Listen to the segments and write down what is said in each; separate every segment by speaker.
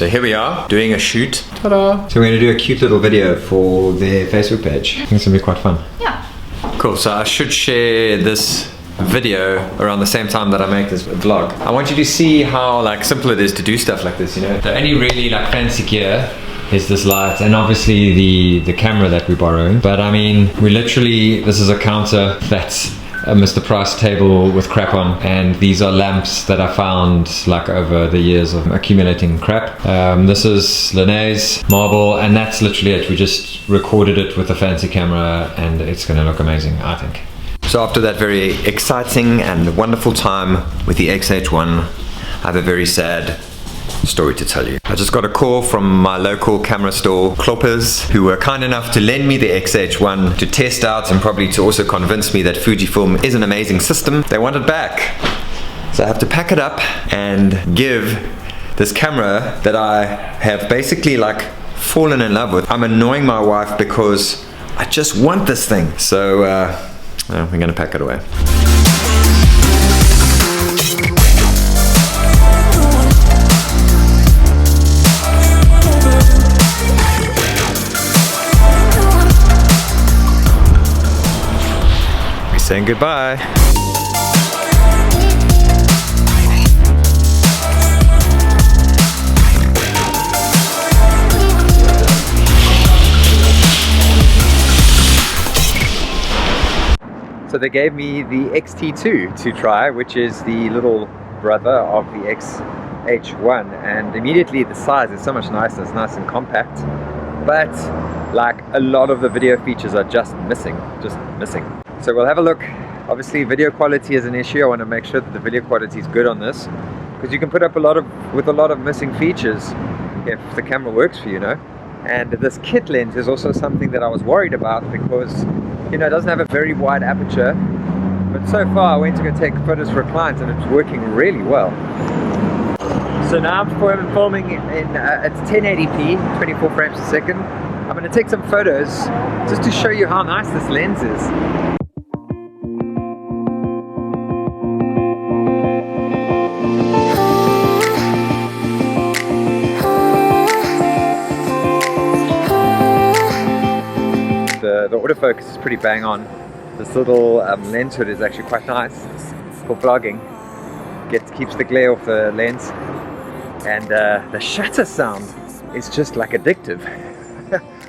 Speaker 1: So here we are doing a shoot. Ta-da! So we're going to do a cute little video for their Facebook page. I think it's going to be quite fun.
Speaker 2: Yeah.
Speaker 1: Cool, so I should share this video around the same time that I make this vlog. I want you to see how like simple it is to do stuff like this, you know. The only really like fancy gear is this light and obviously the camera that we're borrowing. But I mean, we literally, this is a counter that's a Mr. Price table with crap on, and these are lamps that I found like over the years of accumulating crap. This is Linnea's marble, and that's literally it. We just recorded it with a fancy camera and it's gonna look amazing, I think. So after that very exciting and wonderful time with the X-H1, I have a very sad story to tell you. I just got a call from my local camera store, Kloppers, who were kind enough to lend me the X-H1 to test out and probably to also convince me that Fujifilm is an amazing system. They want it back. So I have to pack it up and give this camera that I have basically like fallen in love with. I'm annoying my wife because I just want this thing. So we're gonna pack it away. Saying goodbye. So they gave me the X-T2 to try, which is the little brother of the X-H1, and immediately the size is so much nicer. It's nice and compact, but like a lot of the video features are just missing. So we'll have a look. Obviously video quality is an issue. I want to make sure that the video quality is good on this, because you can put up with a lot of missing features if the camera works for you, you know. And this kit lens is also something that I was worried about because, you know, it doesn't have a very wide aperture, but so far I went to go take photos for a client and it's working really well. So now I'm filming in it's 1080p, 24 frames a second. I'm going to take some photos just to show you how nice this lens is. The autofocus is pretty bang on. This little lens hood is actually quite nice for vlogging. Keeps the glare off the lens, and the shutter sound is just like addictive.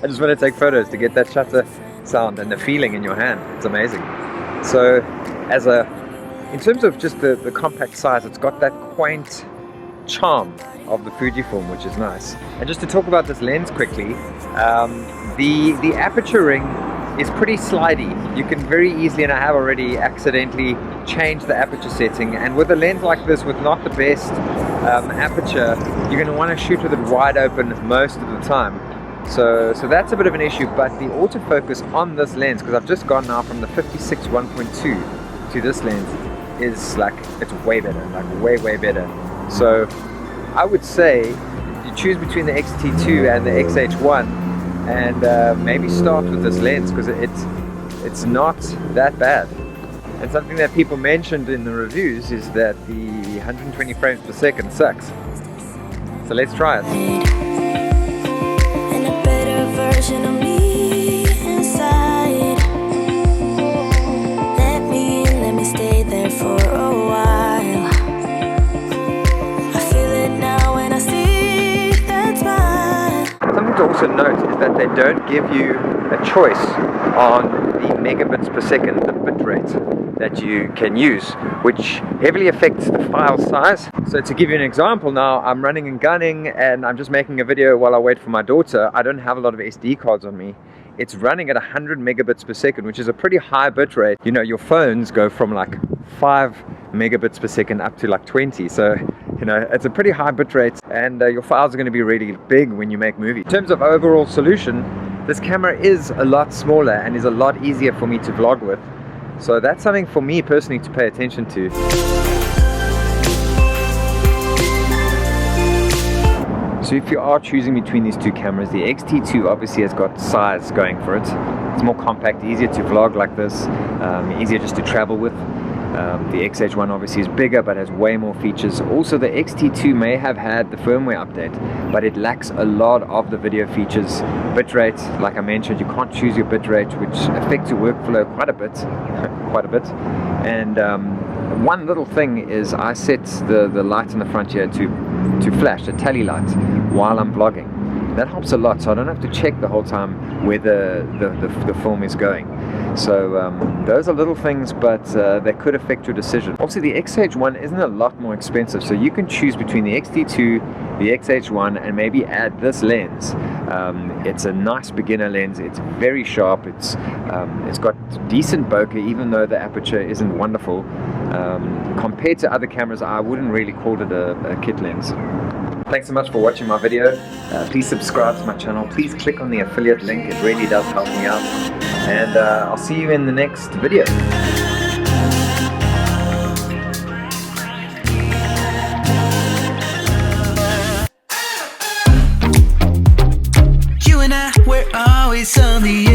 Speaker 1: I just want to take photos to get that shutter sound and the feeling in your hand. It's amazing. So in terms of just the compact size, it's got that quaint charm of the Fujifilm, which is nice. And just to talk about this lens quickly, the aperture ring is pretty slidey. You can very easily, and I have already accidentally changed the aperture setting, and with a lens like this with not the best aperture, you're going to want to shoot with it wide open most of the time. So that's a bit of an issue, but the autofocus on this lens, because I've just gone now from the 56 1.2 to this lens, is like, it's way better, like way better. So I would say you choose between the X-T2 and the X-H1, and maybe start with this lens because it's not that bad. And something that people mentioned in the reviews is that the 120 frames per second sucks. So let's try it. And a better version of me inside. Let me stay there for a while. I feel it now when I see that smile. Something to also note is that they don't give you a choice on the megabits per second, the bit rate that you can use, which heavily affects the file size. So to give you an example now, I'm running and gunning and I'm just making a video while I wait for my daughter. I don't have a lot of SD cards on me. It's running at 100 megabits per second, which is a pretty high bit rate. You know, your phones go from like 5 megabits per second up to like 20. So, you know, it's a pretty high bit rate, and your files are going to be really big when you make movies. In terms of overall solution, this camera is a lot smaller and is a lot easier for me to vlog with. So that's something for me personally to pay attention to. So if you are choosing between these two cameras, the X-T2 obviously has got size going for it. It's more compact, easier to vlog like this, easier just to travel with. The X-H1 obviously is bigger but has way more features. Also, the X-T2 may have had the firmware update, but it lacks a lot of the video features. Bitrate, like I mentioned, you can't choose your bitrate, which affects your workflow quite a bit, And one little thing is I set the light in the front here to flash, a tally light, while I'm vlogging. That helps a lot, so I don't have to check the whole time where the film is going. So those are little things, but they could affect your decision. Also, the X-H1 isn't a lot more expensive, so you can choose between the X-T2, the X-H1, and maybe add this lens. It's a nice beginner lens. It's very sharp. It's got decent bokeh, even though the aperture isn't wonderful. Compared to other cameras, I wouldn't really call it a kit lens. Thanks so much for watching my video. Please subscribe to my channel. Please click on the affiliate link. It really does help me out. And I'll see you in the next video.
Speaker 2: You and I, we're always on the